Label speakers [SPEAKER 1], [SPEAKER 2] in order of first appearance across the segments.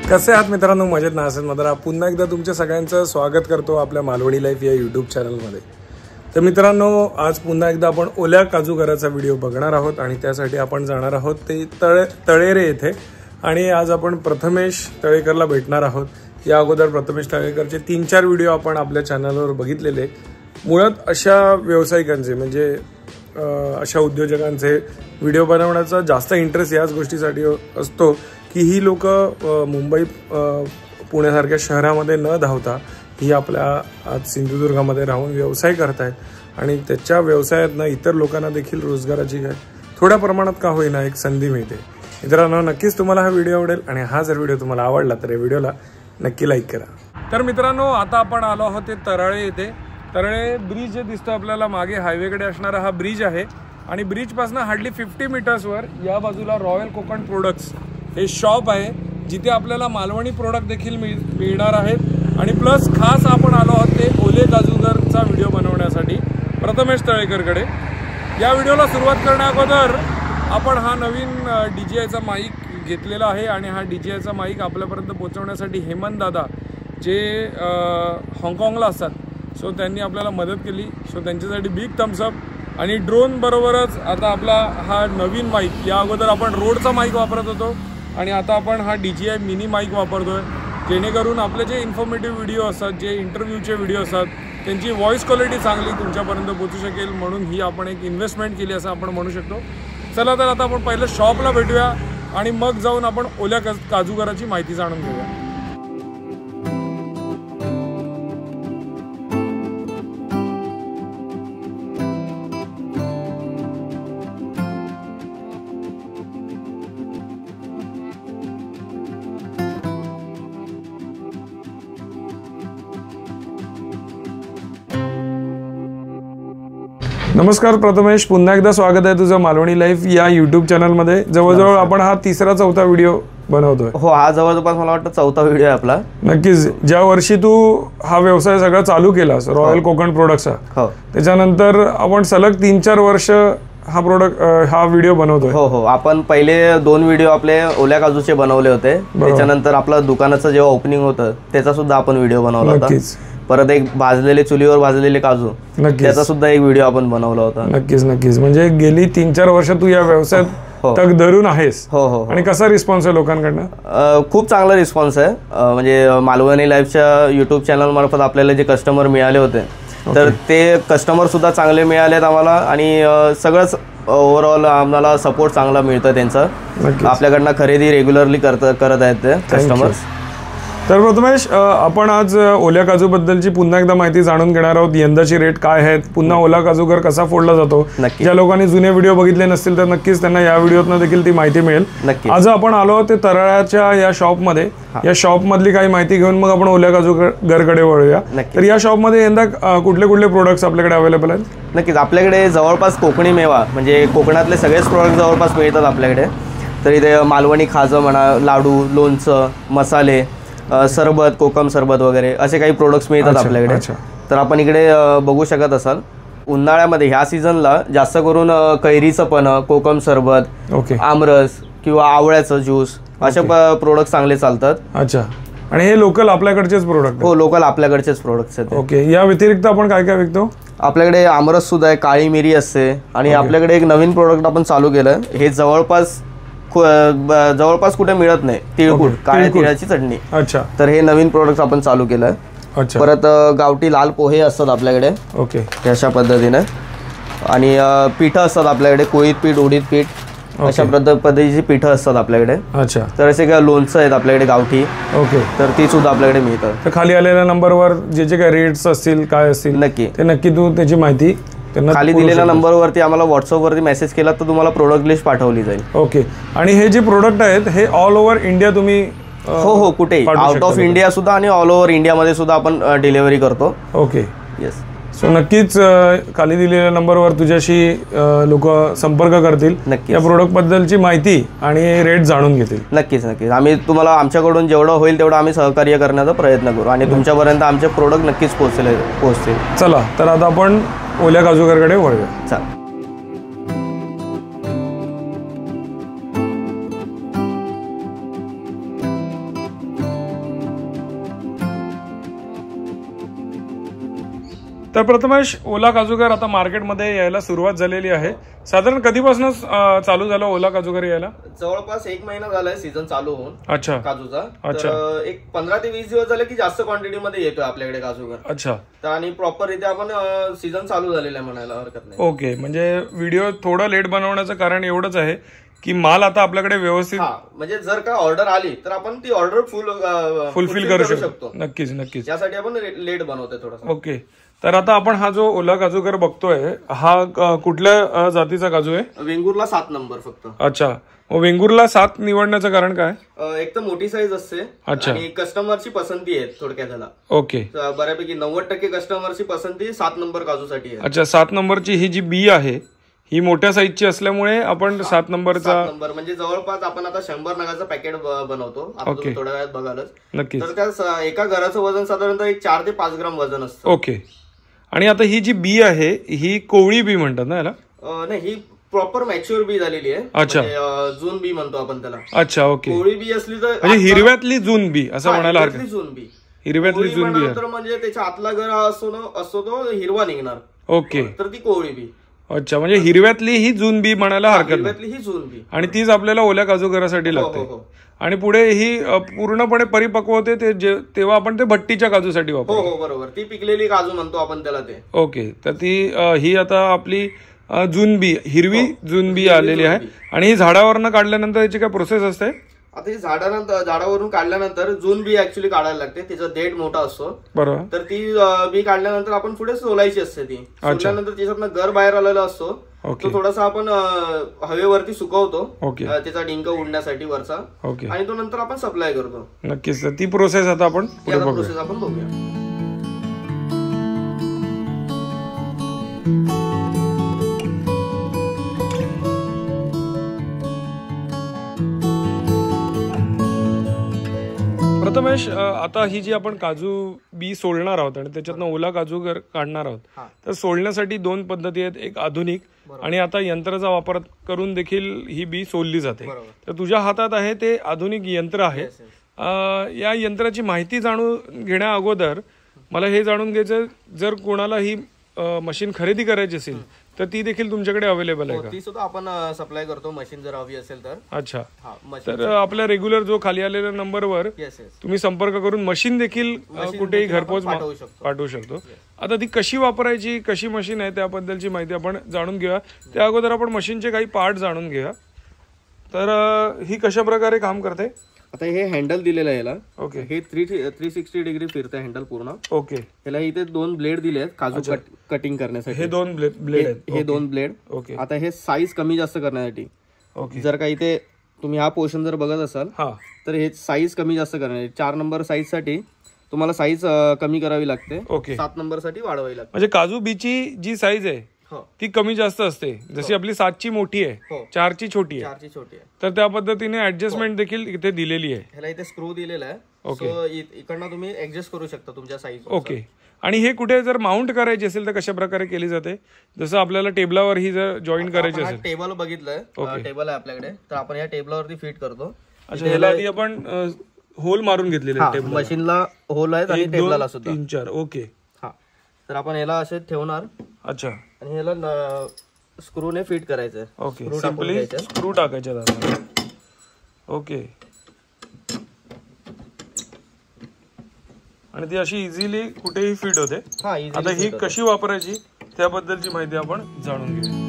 [SPEAKER 1] कसे आहात मित्रांनो? मजेत ना असेल मात्र पुन्हा एकदा तुमच्या सगळ्यांचं स्वागत करतो आपल्या मालवणी लाईफ या यूट्यूब चॅनलमध्ये। तर मित्रांनो, आज पुन्हा एकदा आपण ओल्या काजूगराचा व्हिडिओ बघणार आहोत आणि त्यासाठी आपण जाणार आहोत ते तळेरे येथे। आणि आज आपण प्रथमेश तळेकरला भेटणार आहोत। या अगोदर प्रथमेश तळेकरचे 3-4 व्हिडिओ आपण आपल्या चॅनलवर बघितलेले। मुळात अशा व्यावसायिकांचे म्हणजे अशा उद्योजकांचे व्हिडिओ बनवण्याचा जास्त इंटरेस्ट याच गोष्टीसाठी असतो की ही लोक मुंबई पुण्यासारख्या शहरामध्ये न धावता ही आपल्या आज सिंधुदुर्गामध्ये राहून व्यवसाय करतायत आणि त्याच्या व्यवसायातनं इतर लोकांना देखील रोजगाराची थोड्या प्रमाणात का होईना एक संधी मिळते। मित्रांनो, नक्कीच तुम्हाला हा व्हिडिओ आवडेल आणि हा जर व्हिडिओ तुम्हाला आवडला तर या व्हिडिओला नक्की लाईक करा। तर मित्रांनो, आता आपण आलो आहोत ते तराळे येथे। तराळे ब्रिज जे दिसतो आपल्याला मागे हायवेकडे असणारा हा ब्रिज आहे आणि ब्रिजपासून हार्डली 50 मीटर्सवर या बाजूला रॉयल कोकण प्रोडक्ट्स हे शॉप आहे, जिथे आपल्याला मालवणी प्रोडक्ट देखील मिळणार आहेत। आणि प्लस खास आपण आलो आहोत ते ओले काजूगरचा व्हिडिओ बनवण्यासाठी प्रथमेश तळेकरकडे। या व्हिडिओला सुरुवात करण्याअगोदर आपण हा नवीन DJIचा माईक घेतलेला आहे आणि हा DJIचा माईक आपल्यापर्यंत पोहोचवण्यासाठी हेमंत दादा जे हाँगकाँगला असतात, सो त्यांनी आपल्याला मदत केली। सो त्यांच्यासाठी बिग थम्सअप। आणि ड्रोन बरोबरच आता आपला हा नवीन माईक, या अगोदर आपण रोडचा माईक वापरत होतो आणि आता आपण हा DJI मिनी माईक वापरतोय, जेणेकरून आपले जे इन्फॉर्मेटिव्ह व्हिडिओ असतात, जे इंटरव्ह्यूचे व्हिडिओ असतात, त्यांची व्हॉइस क्वालिटी चांगली तुमच्यापर्यंत पोहोचू शकेल, म्हणून ही आपण एक इन्व्हेस्टमेंट केली असं आपण म्हणू शकतो। चला तर आता आपण पहिलं शॉपला भेटूया आणि मग जाऊन आपण ओल्या काजूगराची माहिती जाणून घेऊया। नमस्कार प्रथमेश, पुन्हा एकदा स्वागत आहे तुझं मालवणी लाईफ या यूट्यूब चॅनलमध्ये। जवळजवळ आपण हा 3रा-4था व्हिडिओ बनवतोय।
[SPEAKER 2] हो, हा जवळपास मला वाटतं 4था व्हिडिओ आहे आपला।
[SPEAKER 1] नक्कीच। ज्या वर्षी तू हा व्यवसाय सगळा चालू केलास रॉयल कोकण प्रोडक्ट्सचा, त्याच्यानंतर आपण सलग 3-4 वर्ष हा व्हिडिओ बनवतोय।
[SPEAKER 2] हो, आपण पहिले 2 व्हिडिओ आपले ओल्या काजूचे बनवले होते। त्याच्यानंतर आपलं दुकानाचं जेव्हा ओपनिंग होतं त्याचा सुद्धा आपण व्हिडिओ बनवला होता। परत एक भाजलेले चुलीवर भाजलेले काजू, त्याचा सुद्धा एक व्हिडिओ आपण बनवला होता।
[SPEAKER 1] नक्कीच। म्हणजे गेली 3-4 वर्ष तू या व्यवसायात तग धरून आहेस।
[SPEAKER 2] हो।
[SPEAKER 1] आणि कसा रिस्पॉन्स आहे लोकांकडनं?
[SPEAKER 2] खूप चांगला रिस्पॉन्स आहे। म्हणजे मालवणी लाईफच्या यूट्यूब चॅनल मार्फत आपल्याला जे कस्टमर मिळाले होते, तर ते कस्टमर सुद्धा चांगले मिळालेत आम्हाला आणि सगळंच ओव्हरऑल आम्हाला सपोर्ट चांगला मिळतोय त्यांचा। आपल्याकडनं खरेदी रेग्युलरली करत आहेत ते कस्टमर्स।
[SPEAKER 1] तर प्रथमेश, आपण आज ओल्या काजूबद्दलची पुन्हा एकदा माहिती जाणून घेणार आहोत। यंदाची रेट काय आहेत, पुन्हा ओला काजूगर कसा फोडला जातो। ज्या लोकांनी जुने व्हिडिओ बघितले नसतील तर नक्कीच त्यांना या व्हिडिओतनं देखील ती माहिती मिळेल। आज आपण आलो ते तराळ्याच्या या शॉपमध्ये। या शॉप मधली काही माहिती घेऊन मग आपण ओल्या काजूगरकडे वळूया। तर या शॉपमध्ये यंदा कुठले कुठले प्रोडक्ट्स आपल्याकडे अवेलेबल आहेत?
[SPEAKER 2] नक्कीच, आपल्याकडे जवळपास कोकणी मेवा म्हणजे कोकणातले सगळेच प्रोडक्ट जवळपास मिळतात आपल्याकडे। तर इथे मालवणी खाजं म्हणा, लाडू, लोणचं, मसाले, सरबत, कोकम सरबत वगैरे असे काही प्रोडक्ट्स मिळतात आपल्याकडे। तर आपण इकडे बघू शकत असाल, उन्हाळ्यामध्ये ह्या सीझनला जास्त करून कैरीचं पण, कोकम सरबत, आमरस किंवा आवळ्याचं ज्यूस असे प्रोडक्ट चांगले चालतात।
[SPEAKER 1] अच्छा। आणि हे लोकल आपल्याकडचेच प्रोडक्ट?
[SPEAKER 2] हो, लोकल आपल्याकडचेच प्रोडक्ट्स आहेत।
[SPEAKER 1] ओके। या व्यतिरिक्त आपण काय काय विकतो?
[SPEAKER 2] आपल्याकडे आमरस सुद्धा आहे, काळी मिरी असते आणि आपल्याकडे एक नवीन प्रोडक्ट आपण चालू केलं, हे जवळपास कुठे मिळत नाही, तिळकुट, काळ्या तिळाची चटणी। अच्छा। तर हे नवीन प्रोडक्ट आपण चालू केलं। अच्छा। परत गावठी लाल पोहे असतात आपल्याकडे। ओके। अशा पद्धतीने आणि पिठं असतात आपल्याकडे, कोळीत पीठ, उडीद पीठ, अशा पद्धतीची पिठं असतात आपल्याकडे। अच्छा। तर असे काय लोणचं आहेत आपल्याकडे गावठी। ओके। तर ती सुद्धा आपल्याकडे मिळतात।
[SPEAKER 1] तर खाली आलेल्या नंबरवर जे काय रेट्स असतील, काय असतील, नक्की तू त्याची माहिती
[SPEAKER 2] खाली दिलेल्या नंबरवरती आम्हाला व्हॉट्सअपवरती मेसेज केला तर तुम्हाला प्रोडक्ट लिस्ट पाठवली जाईल।
[SPEAKER 1] ओके। आणि हे जे प्रोडक्ट आहेत हे ऑल ओव्हर इंडिया तुम्ही?
[SPEAKER 2] हो, कुठेही, आउट ऑफ इंडिया सुद्धा आणि ऑल ओव्हर इंडियामध्ये सुद्धा आपण डिलिव्हरी करतो।
[SPEAKER 1] ओके।
[SPEAKER 2] येस।
[SPEAKER 1] सो नक्कीच खाली दिलेल्या नंबरवर तुझ्याशी लोक संपर्क करतील, या प्रोडक्ट बद्दलची माहिती आणि रेट जाणून घेतील।
[SPEAKER 2] नक्कीच। आम्ही तुम्हाला आमच्याकडून जेवढं होईल तेवढं आम्ही सहकार्य करण्याचा प्रयत्न करू आणि तुमच्यापर्यंत आमचे प्रोडक्ट नक्कीच पोहोचतील।
[SPEAKER 1] चला तर आता आपण ओल्या काजूगरकडे वळूया।
[SPEAKER 2] चला।
[SPEAKER 1] तर प्रथमेश, ओला काजूगर आता मार्केटमध्ये यायला सुरुवात झालेली आहे. साधारण कधीपासून चालू झालं ओला काजूगर यायला?
[SPEAKER 2] जवळपास 1 महिना झालाय सीझन चालू होऊन.
[SPEAKER 1] अच्छा.
[SPEAKER 2] काजूचा. तर एक 15 ते 20 दिवस झाले की जास्त क्वांटिटी मध्ये येतोय आपल्याकडे काजूगर.
[SPEAKER 1] अच्छा.
[SPEAKER 2] तर आणि प्रॉपर इथे आपण सीझन चालू झालेला आहे म्हणायला हरकत नाही.
[SPEAKER 1] ओके, म्हणजे व्हिडिओ थोडा लेट बनवण्याचं कारण एवढंच आहे की माल आता आपल्याकडे व्यवस्थित,
[SPEAKER 2] म्हणजे जर का ऑर्डर आली तर आपण ती ऑर्डर
[SPEAKER 1] फुलफिल करू शकतो. नक्कीच नक्कीच.
[SPEAKER 2] त्यासाठी आपण लेट बनवतोय थोडं.
[SPEAKER 1] ओके. तर आता आपण हा जो ओला काजूगर बघतोय हा कुठल्या जातीचा काजू आहे?
[SPEAKER 2] वेंगुर्ला 7 नंबर फक्त.
[SPEAKER 1] अच्छा. वेंगुर्ला 7 निवडण्याचं कारण काय?
[SPEAKER 2] एक तर मोठी साईज असते.
[SPEAKER 1] अच्छा.
[SPEAKER 2] आणि कस्टमरची पसंती आहे थोडक्यात त्याला.
[SPEAKER 1] ओके.
[SPEAKER 2] बऱ्यापैकी 90% कस्टमरची पसंती 7 नंबर काजूसाठी आहे.
[SPEAKER 1] अच्छा. 7 नंबरची ही जी बी आहे ही मोठ्या साईजची असल्यामुळे आपण 7 नंबरचा
[SPEAKER 2] म्हणजे जवळपास आपण आता 100 नगाचं पॅकेट बनवतो. आपण थोड्या वेळात बघालच.
[SPEAKER 1] नक्की.
[SPEAKER 2] तर त्या एका घराचं वजन साधारणतः एक 4 ते 5 ग्राम वजन असतं.
[SPEAKER 1] ओके. आणि आता ही जी बी आहे ही कोवळी बी म्हणतात ना याला?
[SPEAKER 2] नाही, ही प्रॉपर मॅच्युअर बी झालेली आहे.
[SPEAKER 1] अच्छा.
[SPEAKER 2] जून बी म्हणतो आपण त्याला.
[SPEAKER 1] अच्छा. ओके.
[SPEAKER 2] कोवळी बी असली तर
[SPEAKER 1] म्हणजे हिरव्यातली जून बी असं म्हणायला हरकत.
[SPEAKER 2] जून बी,
[SPEAKER 1] हिरव्यातली जून बी
[SPEAKER 2] म्हणजे त्याच्या आतला गर असतो तो हिरवा निघणार.
[SPEAKER 1] ओके.
[SPEAKER 2] तर ती कोवळी बी.
[SPEAKER 1] अच्छा. म्हणजे हिरव्यातली ही जून बी म्हणायला हरकत नाही.
[SPEAKER 2] हिरव्यातली ही जून बी.
[SPEAKER 1] आणि तीच आपल्याला ओल्या काजूगरासाठी लागते. आणि पुढे ही पूर्णपणे परिपक्व होते तेव्हा आपण ते भट्टीच्या काजूसाठी वापरतो.
[SPEAKER 2] हो बरोबर. ती पिकलेली काजू म्हणतो आपण त्याला ते.
[SPEAKER 1] ओके. तर ती ही आता आपली जुनबी, हिरवी जुनबी आलेली आहे. आणि ही झाडावरनं काढल्यानंतर याची काय प्रोसेस असते?
[SPEAKER 2] आता ही झाडावरून काढल्यानंतर जून बी ऍक्च्युली काढायला लागते. तिचा देठ मोठा असतो.
[SPEAKER 1] बरोबर.
[SPEAKER 2] तर ती बी काढल्यानंतर आपण पुढे सोलायची असते. ती सोडल्यानंतर त्याच्यातनं गर बाहेर आलेला असतो. तो थोडासा आपण हवेवरती सुकवतो. त्याचा डिंक उडण्यासाठी वरचा. आणि तो नंतर आपण सप्लाय करतो.
[SPEAKER 1] नक्कीच. ती प्रोसेस आता आपण
[SPEAKER 2] बघूया.
[SPEAKER 1] प्रथमेश, आता ही जी आपण काजू बी सोलणार आहोत आणि त्याच्यातनं ओला काजूगर काढणार आहोत, तर सोलण्यासाठी 2 पद्धती आहेत. एक आधुनिक आणि आता यंत्राचा वापर करून देखील ही बी सोलली जाते. तर तुझ्या हातात आहे ते आधुनिक यंत्र आहे. या यंत्राची माहिती जाणून घेण्या अगोदर मला हे जाणून घ्यायचं, जर कोणाला ही मशीन खरेदी करायची असेल तर ती देखील तुमच्याकडे अवेलेबल आहे का?
[SPEAKER 2] ती सुद्धा आपण सप्लाय करतो मशीन जर हवी असेल तर.
[SPEAKER 1] अच्छा. तर आपल्या रेग्युलर जो खाली आलेल्या नंबरवर तुम्ही संपर्क करून मशीन देखील कुठेही घरपोच पाठवू शकतो. आता ती कशी वापरायची, कशी मशीन आहे त्याबद्दलची माहिती आपण जाणून घेऊया. त्या अगोदर आपण मशीनचे काही पार्ट जाणून घेऊया. तर ही कशा प्रकारे काम करते?
[SPEAKER 2] आता हे हँडल दिलेलं आहे याला. ओके. हे 360 डिग्री फिरतं हँडल पूर्ण.
[SPEAKER 1] ओके.
[SPEAKER 2] याला इथे 2 ब्लेड दिले आहेत काजू कटिंग करण्यासाठी.
[SPEAKER 1] हे 2 ब्लेड आहेत.
[SPEAKER 2] हे 2 ब्लेड. ओके. आता हे साईज कमी जास्त करण्यासाठी. ओके. जर का इथे तुम्ही हा पोर्शन जर बघत असाल तर हे साईज कमी जास्त करण्यासाठी 4 नंबर साईज साठी तुम्हाला साईज कमी करावी लागते. ओके. 7 नंबर साठी वाढवावी लागते.
[SPEAKER 1] म्हणजे काजू बीची जी साईज आहे ती कमी जास्त असते. जशी आपली 7ची मोठी आहे, 4ची छोटी आहे. तर त्या पद्धतीने ऍडजस्टमेंट देखील इथे दिलेली आहे.
[SPEAKER 2] ह्याला इथे स्क्रू दिलेला आहे. ओके. इकडनं तुम्ही ऍडजस्ट करू शकता तुमच्या साईज.
[SPEAKER 1] ओके. आणि हे कुठे जर माउंट करायची असेल तर कशा प्रकारे केली जाते? जसं आपल्याला टेबलावर ही जर जॉईन करायची असेल.
[SPEAKER 2] टेबल बघितलंय, टेबल आहे आपल्याकडे, तर आपण या टेबलावरती फिट करतो.
[SPEAKER 1] अच्छा. ह्याला आधी आपण होल मारून घेतलेले,
[SPEAKER 2] मशीनला होल आहेत आणि टेबलाला सुद्धा
[SPEAKER 1] 3-4. ओके.
[SPEAKER 2] तर आपण याला असे ठेवणार.
[SPEAKER 1] अच्छा.
[SPEAKER 2] आणि ह्याला स्क्रूने फिट करायचं.
[SPEAKER 1] ओके. सिंपली स्क्रू टाकायचे दादा. ओके. आणि ती अशी इझिली कुठेही फिट होते. आता ही कशी वापरायची त्याबद्दलची माहिती आपण जाणून घेऊया.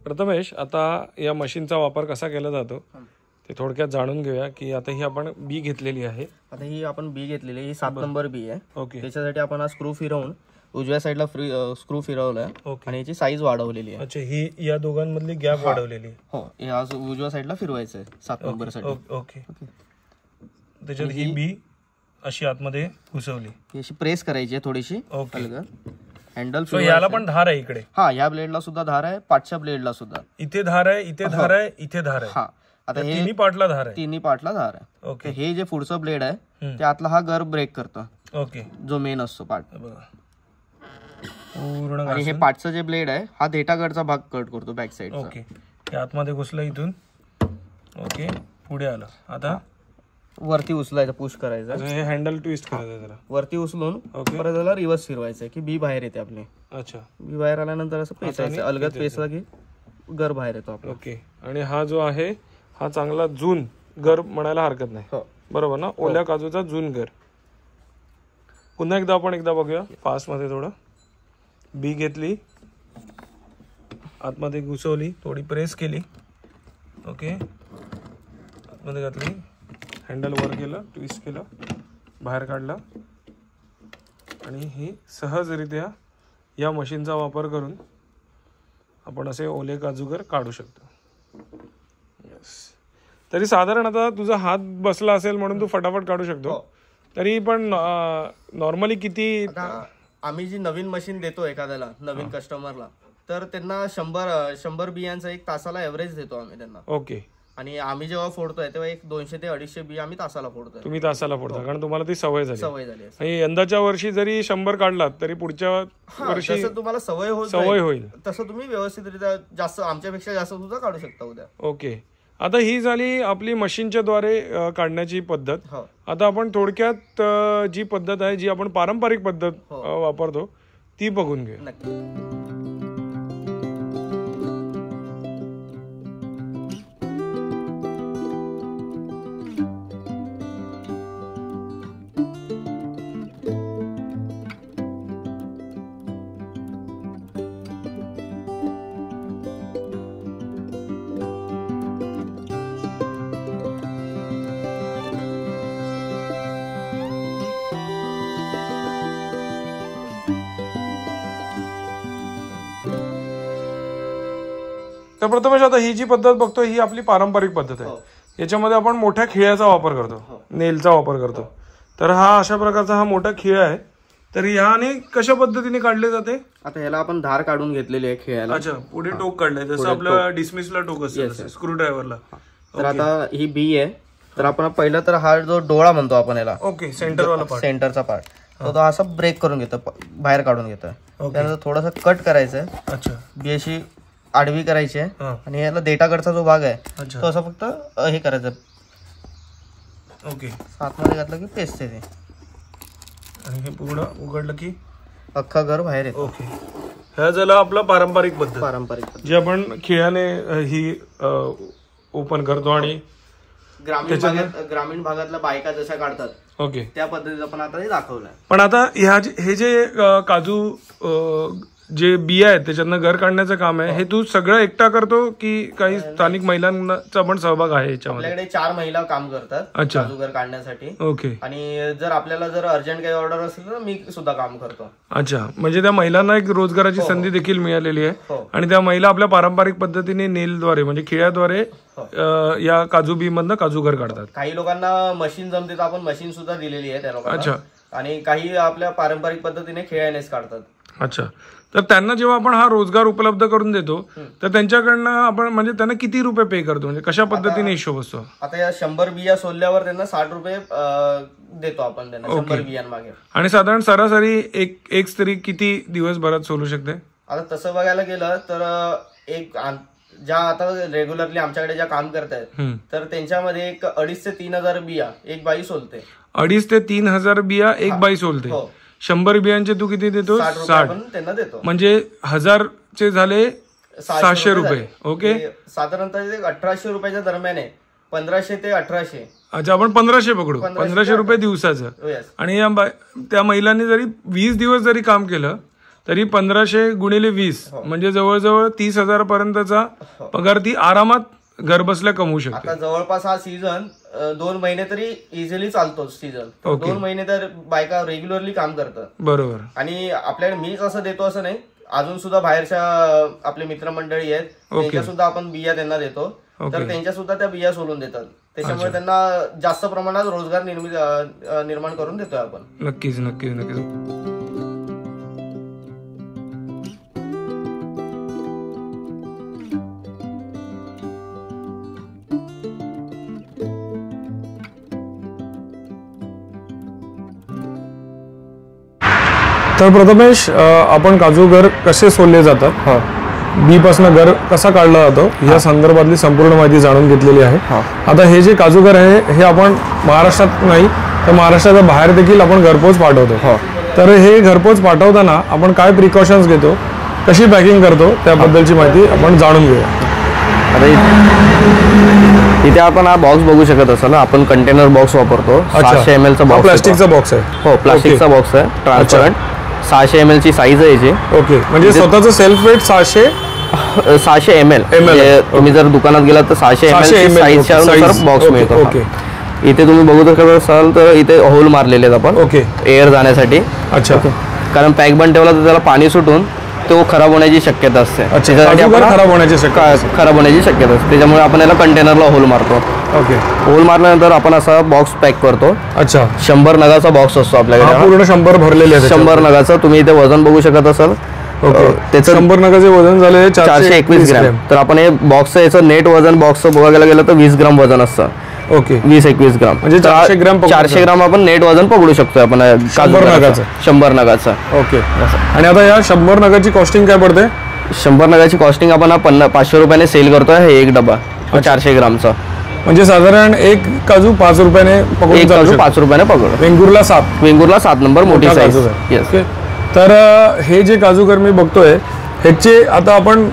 [SPEAKER 1] प्रथमेश, आता या मशीनचा वापर कसा केला जातो ते थोडक्यात जाणून घेऊया. की आता ही आपण बी घेतलेली आहे.
[SPEAKER 2] आता ही आपण बी घेतलेली, ही 7 नंबर बी आहे. ओके. त्याच्यासाठी आपण हा स्क्रू फिरवून उजव्या साईडला स्क्रू फिरवलाय आणि याची साईज वाढवलेली आहे.
[SPEAKER 1] अच्छा. ही या दोघांमधली गॅप वाढवलेली.
[SPEAKER 2] हो. हे आज उजव्या साईडला फिरवायचं आहे 7 नंबर साठी.
[SPEAKER 1] ओके. त्याच्यात ही बी अशी आतमध्ये घुसवली,
[SPEAKER 2] अशी प्रेस करायची आहे थोडीशी. ओके. हँडल
[SPEAKER 1] याला पण धार आहे इकडे.
[SPEAKER 2] हा, या ब्लेडला सुद्धा धार आहे, पाठच्या ब्लेडला सुद्धा.
[SPEAKER 1] इथे धार आहे, इथे धार आहे, इथे धार आहे.
[SPEAKER 2] हा, आता हे
[SPEAKER 1] तिन्ही पार्टला धार आहे.
[SPEAKER 2] तिन्ही पार्टला धार आहे.
[SPEAKER 1] ओके.
[SPEAKER 2] हे जे पुढचं ब्लेड आहे ते आतला हा गर ब्रेक करतो.
[SPEAKER 1] ओके.
[SPEAKER 2] जो मेन असतो पार्ट
[SPEAKER 1] पूर्ण.
[SPEAKER 2] आणि हे पार्टचं जे ब्लेड आहे हा देठाकडचा भाग कट करतो बॅक साइड.
[SPEAKER 1] ओके. हे आतमध्ये घुसलं इथून. ओके, पुढे आलं. आता
[SPEAKER 2] वरती उचलायचं, पुश करायचं.
[SPEAKER 1] हे हँडल ट्विस्ट करायचं जरा
[SPEAKER 2] वरती उचलून परत त्याला रिव्हर्स फिरवायचं की बी बाहेर येते आपली.
[SPEAKER 1] अच्छा.
[SPEAKER 2] बी बाहेर आल्यानंतर असं पेचायचं, अलगद पेचला की गर बाहेर येतो आपला.
[SPEAKER 1] ओके. आणि हा जो आहे हा चांगला जून गर म्हणायला हरकत नाही, बरोबर ना? ओल्या काजूचा जून गर. पुन्हा एकदा बघूया फास्ट मध्ये. थोडं बी घेतली, आतमध्ये घुसवली, थोडी प्रेस केली. ओके, आतमध्ये घातली, हँडल वर केलं, ट्विस्ट केलं, बाहेर काढलं आणि हे सहजरित्या या मशीनचा वापर करून आपण असे ओले काजूगर काढू शकतो. यस. तरी साधारण आता तुझा हात बसला असेल म्हणून तू फटाफट काढू शकतो. तरी पण नॉर्मली किती?
[SPEAKER 2] आम्ही जी नवीन मशीन देतो एखाद्याला, नवीन कस्टमरला, तर त्यांना 100 बियांचा एक तासाला एव्हरेज देतो आम्ही त्यांना.
[SPEAKER 1] ओके.
[SPEAKER 2] आणि आम्ही जेव्हा फोडतोय तेव्हा एक 200 ते 250 बिया आम्ही तासाला फोडतोय.
[SPEAKER 1] तुम्ही तासाला फोडता कारण तुम्हाला ती सवय झाली.
[SPEAKER 2] आणि
[SPEAKER 1] यंदाच्या वर्षी जरी 100 काढलात तरी पुढच्या वर्षी
[SPEAKER 2] तुम्हाला सवय होईल तसं तुम्ही व्यवस्थितरित्या जास्त, आमच्यापेक्षा जास्त सुद्धा काढू शकता उद्या.
[SPEAKER 1] ओके. आता ही झाली आपली मशीनच्या द्वारे काढण्याची पद्धत. आता आपण थोडक्यात जी पद्धत आहे, जी आपण पारंपरिक पद्धत वापरतो ती बघून घेऊ.
[SPEAKER 2] नक्की.
[SPEAKER 1] तर प्रथमेश, आता ही जी पद्धत बघतो ही आपली पारंपरिक पद्धत आहे. याच्यामध्ये आपण मोठ्या खिळ्याचा वापर करतो, नेलचा वापर करतो. तर हा अशा प्रकारचा हा मोठा खिळा आहे. तर ह्याने कशा पद्धतीने काढले जाते?
[SPEAKER 2] आता ह्याला आपण धार काढून घेतलेली आहे खिळ्याला.
[SPEAKER 1] अच्छा, पुढे टोक काढलंय जसं आपलं डिसमिसला टोक असतं स्क्रू ड्रायव्हरला.
[SPEAKER 2] तर आता ही बी आहे. तर आपण पहिलं तर हा जो डोळा म्हणतो आपण याला,
[SPEAKER 1] ओके, सेंटरवाला पार्ट,
[SPEAKER 2] सेंटरचा पार्ट, तो असा ब्रेक करून घेतो, बाहेर काढून घेतोय. त्यानंतर थोडंसं कट करायचं. अच्छा. बी अशी आडवी करायची आहे आणि याला देठाकडचा जो भाग आहे तो असं फक्त हे करायचं.
[SPEAKER 1] ओके.
[SPEAKER 2] आतमध्ये घातलं की पेस्ट येते
[SPEAKER 1] आणि हे पूर्ण उघडलं की
[SPEAKER 2] अख्खा घर बाहेर येतो.
[SPEAKER 1] ओके. ह्या झाला आपला पारंपरिक पद्धत, जी आपण खिळ्याने ही ओपन करतो. आणि
[SPEAKER 2] ग्रामीण भागातल्या बायका जशा काढतात,
[SPEAKER 1] ओके,
[SPEAKER 2] त्या पद्धतीत आपण आता हे दाखवलंय.
[SPEAKER 1] पण आता हे जे काजू जे बिया आहेत त्याच्यातनं घर काढण्याचं काम आहे, हे तू सगळं एकटा करतो की काही स्थानिक महिलांचा पण सहभाग आहे याच्यामध्ये?
[SPEAKER 2] आपल्याकडे 4 महिला काम करतात काजू घर काढण्यासाठी.
[SPEAKER 1] ओके.
[SPEAKER 2] आणि जर आपल्याला जर अर्जंट काही ऑर्डर असेल तर मी सुद्धा काम करतो.
[SPEAKER 1] अच्छा, म्हणजे त्या महिलांना एक रोजगाराची संधी देखील मिळालेली आहे. आणि त्या महिला आपल्या पारंपरिक पद्धतीने नेलद्वारे म्हणजे खिळ्याद्वारे या काजू बी मधनं काजू घर काढतात.
[SPEAKER 2] काही लोकांना मशीन जमते तर आपण मशीन सुद्धा दिलेली आहे त्या लोकांना. अच्छा. आणि काही आपल्या पारंपरिक पद्धतीने खिळ्यानेच काढतात.
[SPEAKER 1] अच्छा. तर त्यांना जेव्हा आपण हा रोजगार उपलब्ध करून देतो तर त्यांच्याकडनं आपण म्हणजे त्यांना किती रुपये पे करतो, म्हणजे कशा पद्धतीने हिशोब असतो?
[SPEAKER 2] आता या 100 बिया सोलल्यावर त्यांना 60 रुपये देतो आपण त्यांना 100 बियांमागे.
[SPEAKER 1] आणि साधारण सरासरी एक स्त्री किती दिवसभरात सोलू शकते?
[SPEAKER 2] आता तसं बघायला गेलं तर एक ज्या आता रेग्युलरली आमच्याकडे ज्या काम करतायत तर त्यांच्यामध्ये एक 2,500 ते 3,000 बिया एक बाई सोलते.
[SPEAKER 1] 2,500 ते 3,000 बिया एक बाई सोलते. 100 बियांचे तू किती देतो?
[SPEAKER 2] 60 त्यांना देतो.
[SPEAKER 1] म्हणजे 1000चे झाले 600 रुपये. ओके.
[SPEAKER 2] साधारणतः 1,800 रुपयाच्या दरम्यान आहे, 1,500 ते 1,800.
[SPEAKER 1] अच्छा, आपण 1,500 पकडू, 1,500 रुपये दिवसाचं. आणि त्या महिलांनी जरी 20 दिवस जरी काम केलं तरी 1,500 गुणिले 20 म्हणजे जवळजवळ 30,000 पर्यंतचा पगार ती आरामात घर बसल्या कमवू शकते.
[SPEAKER 2] आता जवळपास हा सीझन 2 महिने तरी इझिली चालतो सीझन. 2 महिने तर बायका रेग्युलरली काम करतात.
[SPEAKER 1] बरोबर.
[SPEAKER 2] आणि आपल्याकडे मीच असं देतो असं नाही, अजून सुद्धा बाहेरच्या आपले मित्रमंडळी आहेत त्यांच्या सुद्धा आपण बिया त्यांना देतो. तर त्यांच्या सुद्धा त्या बिया सोलून देतात. त्याच्यामुळे त्यांना जास्त प्रमाणात रोजगार निर्माण करून देतोय आपण.
[SPEAKER 1] नक्कीच नक्कीच नक्कीच. तर प्रथमेश, आपण काजू गर कसे सोलले जातात, बी पासून गर कसा काढला जातो या संदर्भातली संपूर्ण माहिती जाणून घेतलेली आहे. आता हे जे काजूगर आहे हे आपण महाराष्ट्रात नाही तर महाराष्ट्राच्या बाहेर देखील आपण घरपोच पाठवतो. तर हे घरपोच पाठवताना आपण काय प्रिकॉशन्स घेतो, कशी पॅकिंग करतो त्याबद्दलची माहिती आपण जाणून घेऊया.
[SPEAKER 2] आता इथे आपण हा बॉक्स बघू शकत असाल, आपण कंटेनर बॉक्स वापरतो. 600 ml चा बॉक्स,
[SPEAKER 1] प्लास्टिकचा बॉक्स आहे.
[SPEAKER 2] हो, प्लास्टिकचा बॉक्स आहे, ट्रान्सपरंट. 600 ml ची साईज आहे याची.
[SPEAKER 1] ओके, म्हणजे स्वतःचं सेल्फ वेट 600
[SPEAKER 2] ml. तुम्ही जर दुकानात गेलात तर 600 ml साईजच्या बॉक्स मिळतो.
[SPEAKER 1] ओके,
[SPEAKER 2] इथे तुम्ही बघू शकत असाल तर इथे होल मारलेले आहेत आपण.
[SPEAKER 1] ओके,
[SPEAKER 2] एअर जाण्यासाठी.
[SPEAKER 1] अच्छा,
[SPEAKER 2] कारण पॅक बंद ठेवला तर त्याला पाणी सुटून तो खराब होण्याची शक्यता असते.
[SPEAKER 1] खराब होण्याची
[SPEAKER 2] शक्यता असते, त्याच्यामुळे आपण याला कंटेनरला होल मारतो.
[SPEAKER 1] ओके,
[SPEAKER 2] होल मारल्यानंतर आपण असा बॉक्स पॅक करतो.
[SPEAKER 1] अच्छा,
[SPEAKER 2] 100 नगाचा बॉक्स असतो आपल्याकडे.
[SPEAKER 1] पूर्ण 100 भरलेले आहेत.
[SPEAKER 2] 100 नगाचा. तुम्ही इथे वजन बघू शकत असाल.
[SPEAKER 1] त्याचं 100 नगाचे वजन झाले
[SPEAKER 2] 421 ग्रॅम. तर आपण हे बॉक्सचं याचं नेट वजन बॉक्सचं बघायला गेलं तर 20 ग्राम वजन असतं.
[SPEAKER 1] ओके,
[SPEAKER 2] 20-21 ग्राम,
[SPEAKER 1] म्हणजे 400
[SPEAKER 2] ग्राम आपण नेट वजन पकडू शकतो आपण 100 नगाचं.
[SPEAKER 1] ओके, आणि आता या 100 नगाची कॉस्टिंग काय पडते?
[SPEAKER 2] 100 नगाची कॉस्टिंग आपण 500 रुपयाने सेल करतोय. हे एक डबा 400 ग्रामचा,
[SPEAKER 1] म्हणजे साधारण एक काजू 5 रुपयाने
[SPEAKER 2] एक काजू 5 रुपयाने पकडू. वेंगुर्ला 7 नंबर मोठी साईज.
[SPEAKER 1] ओके, तर हे जे काजूगर मी बघतोय ह्याचे आता आपण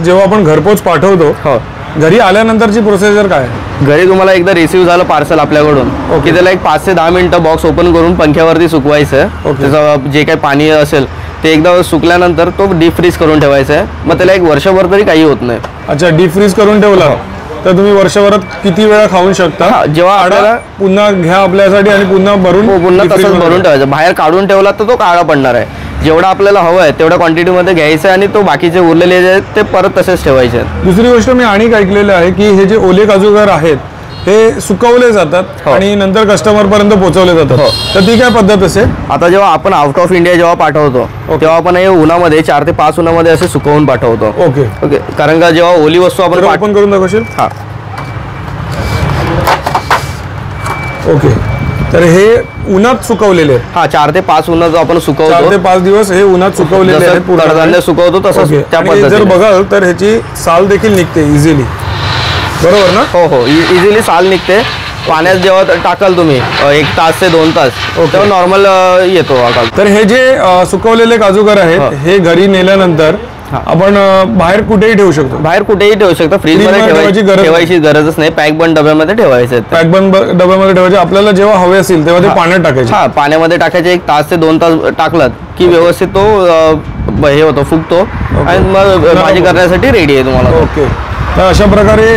[SPEAKER 1] जेव्हा आपण घरपोच पाठवतो, घरी आल्यानंतरची प्रोसिजर काय?
[SPEAKER 2] घरी तुम्हाला एकदा रिसीव्ह झालं पार्सल आपल्याकडून की त्याला एक 5 ते 10 मिनिटं बॉक्स ओपन करून पंख्यावरती सुकवायचं. त्याचं जे काही पाणी असेल ते एकदा सुकल्यानंतर तो डीप फ्रीज करून ठेवायचा आहे. मग त्याला एक वर्षभर तरी काही होत नाही.
[SPEAKER 1] अच्छा, डीप फ्रीज करून ठेवला तर तुम्ही वर्षभरात किती वेळा खाऊ शकता?
[SPEAKER 2] जेव्हा आपल्याला
[SPEAKER 1] पुन्हा घ्या आपल्यासाठी आणि पुन्हा
[SPEAKER 2] तसंच भरून ठेवायचं. बाहेर काढून ठेवला तर तो काळा पडणार आहे. जेवढा आपल्याला हवं आहे तेवढ्या क्वांटिटीमध्ये घ्यायचं आहे आणि तो बाकीचे उरलेले आहेत ते परत तसेच ठेवायचे आहेत.
[SPEAKER 1] दुसरी गोष्ट मी आणि ऐकलेलं आहे की हे जे ओले काजूगर आहेत हे सुकवले जातात आणि नंतर कस्टमर पर्यंत पोहोचवले जातात. तर ती काय पद्धत असेल?
[SPEAKER 2] आता जेव्हा आपण आउट ऑफ इंडिया जेव्हा पाठवतो तेव्हा आपण हे उन्हामध्ये 4 ते 5 उन्हामध्ये असे सुकवून पाठवतो.
[SPEAKER 1] ओके,
[SPEAKER 2] ओके, कारण का जेव्हा ओली वस्तू आपण
[SPEAKER 1] ओपन करून दाखवशील?
[SPEAKER 2] हा,
[SPEAKER 1] ओके, तर हे उन्हात सुकवलेले आहेत.
[SPEAKER 2] 4 ते 5 उन्हात आपण सुकवतो.
[SPEAKER 1] 4 ते 5 दिवस हे उन्हात सुकवलेले आहेत.
[SPEAKER 2] कडधान्य सुकवतो तसंच त्या पद्धतीने.
[SPEAKER 1] जर बघाल तर ह्याची साल देखील निघते इझिली, बरोबर ना?
[SPEAKER 2] हो, इझिली साल निघते. पाण्यात जेव्हा टाकाल तुम्ही 1 तास ते 2 तास तेव्हा नॉर्मल येतो.
[SPEAKER 1] तर हे जे सुकवलेले काजूगर आहेत हे घरी नेल्यानंतर आपण बाहेर कुठेही ठेवू शकतो.
[SPEAKER 2] बाहेर कुठेही ठेवू शकतो. फ्रीज मध्ये ठेवायची गरजच नाही. पॅक बंद डब्यामध्ये ठेवायचे.
[SPEAKER 1] पॅक बंद डब्यामध्ये ठेवायचे. आपल्याला जेव्हा हवे असेल तेव्हा ते पाण्यात टाकायचे.
[SPEAKER 2] पाण्यामध्ये टाकायचे. 1 तास ते 2 तास टाकलात की व्यवस्थित तो हे होतो, फुगतो आणि मग भाजी करण्यासाठी रेडी आहे तुम्हाला.
[SPEAKER 1] ओके, तर अशा प्रकारे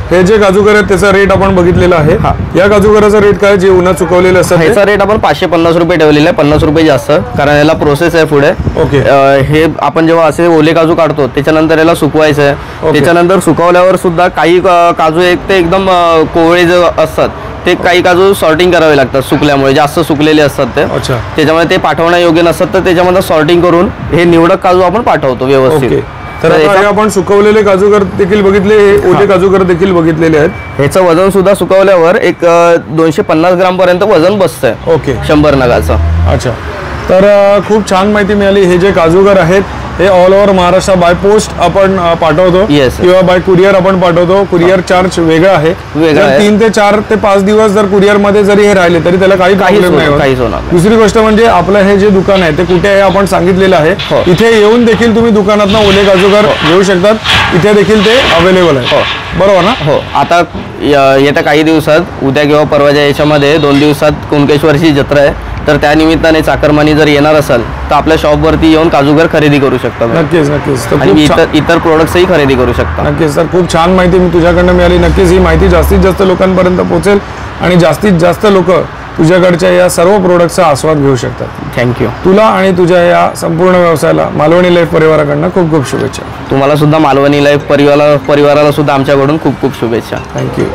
[SPEAKER 1] हे जे काजूगर आहेत त्याचा रेट आपण बघितलेला आहे. या काजूगराचा रेट काय जे उन्हात सुकवलेले असतात?
[SPEAKER 2] ह्याचा रेट आपण 550 रुपये ठेवलेला आहे. 50 रुपये जास्त, कारण याला प्रोसेस आहे पुढे.
[SPEAKER 1] ओके,
[SPEAKER 2] हे आपण जेव्हा असे ओले काजू काढतो त्याच्यानंतर याला सुकवायचं आहे. त्याच्यानंतर सुकवल्यावर सुद्धा काही काजू ते एकदम कोवळे जे असतात ते काही काजू सॉर्टिंग करावे लागतात सुकल्यामुळे. जास्त सुकलेले असतात ते, त्याच्यामुळे ते पाठवण्या योग्य नसतात. तर त्याच्यामध्ये सॉर्टिंग करून हे निवडक काजू आपण पाठवतो व्यवस्थित.
[SPEAKER 1] तर आपण सुकवलेले काजूगर देखील बघितले, ओले काजूगर देखील बघितलेले आहेत.
[SPEAKER 2] ह्याचं वजन सुद्धा सुकवल्यावर एक 250 ग्राम पर्यंत वजन बसतंय.
[SPEAKER 1] ओके,
[SPEAKER 2] 100 नगाचं.
[SPEAKER 1] अच्छा, तर खूप छान माहिती मिळाली. हे जे काजूगर आहेत हे all over Maharashtra by post आपण पाठवतो किंवा बाय कुरिअर आपण पाठवतो. कुरिअर चार्ज वेगळा आहे. 3 ते 4 ते 5 दिवस जर कुरिअर मध्ये जरी हे राहिले तरी त्याला काही प्रॉब्लेम नाही. दुसरी गोष्ट म्हणजे आपलं हे जे दुकान आहे ते कुठे आहे आपण सांगितलेलं आहे. इथे येऊन देखील तुम्ही दुकानातनं ओले काजूगर घेऊ शकतात. इथे देखील ते अवेलेबल आहे. बरोबर ना?
[SPEAKER 2] हो, आता येत्या काही दिवसात उद्या किंवा परवाच्या याच्यामध्ये 2 दिवसात कुणकेश्वरची जत्रा आहे. तर त्या निमित्ताने चाकरमानी जर येणार असाल तर आपल्या शॉपवरती येऊन काजूगर खरेदी करू शकता.
[SPEAKER 1] नक्कीच, नक्कीच.
[SPEAKER 2] आणि इतर प्रोडक्ट्सही खरेदी करू शकता.
[SPEAKER 1] नक्कीच सर, खूप छान माहिती मी तुझ्याकडनं मिळाली. नक्कीच ही माहिती जास्तीत जास्त लोकांपर्यंत पोहोचेल आणि जास्तीत जास्त लोक तुझ्याकडच्या या सर्व प्रोडक्टचा आस्वाद घेऊ शकतात.
[SPEAKER 2] थँक्यू.
[SPEAKER 1] तुला आणि तुझ्या या संपूर्ण व्यवसायाला मालवणी लाईफ परिवाराकडनं खूप खूप शुभेच्छा.
[SPEAKER 2] तुम्हाला सुद्धा मालवणी लाईफ परिवाराला सुद्धा आमच्याकडून खूप खूप शुभेच्छा.
[SPEAKER 1] थँक्यू.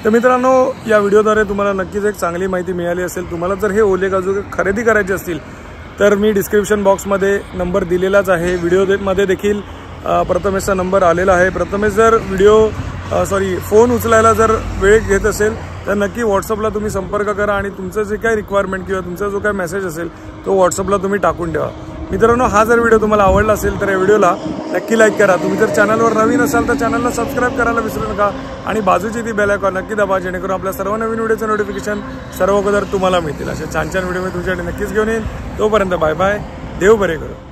[SPEAKER 1] तर मित्रांनो, या व्हिडिओद्वारे तुम्हाला नक्कीच एक चांगली माहिती मिळाली असेल. तुम्हाला जर हे ओले काजू खरेदी करायचे असतील तर मी डिस्क्रिप्शन बॉक्समध्ये नंबर दिलेलाच आहे. व्हिडिओमध्ये देखील प्रथमेशचा नंबर आलेला आहे. प्रथमेश जर फोन उचलायला जर वेळ घेत असेल तर नक्की व्हॉट्सअपला तुम्ही संपर्क करा आणि तुमचं जे काही रिक्वायरमेंट किंवा तुमचा जो काही मेसेज असेल तो व्हॉट्सअपला तुम्ही टाकून ठेवा. मित्रांनो, हा जर व्हिडिओ तुम्हाला आवडला असेल तर या व्हिडिओला नक्की लाईक करा. तुम्ही जर चॅनलवर नवीन असाल तर चॅनलला सबस्क्राईब करायला विसरू नका आणि बाजूची ती बेल आयकॉन नक्की दाबा, जेणेकरून आपल्या सर्व नवीन व्हिडिओचं नोटिफिकेशन सर्व अगोदर तुम्हाला मिळतील. अशा छान छान व्हिडिओ मी तुमच्यासाठी नक्कीच घेऊन येईन. तोपर्यंत बाय बाय. देव बरे करो.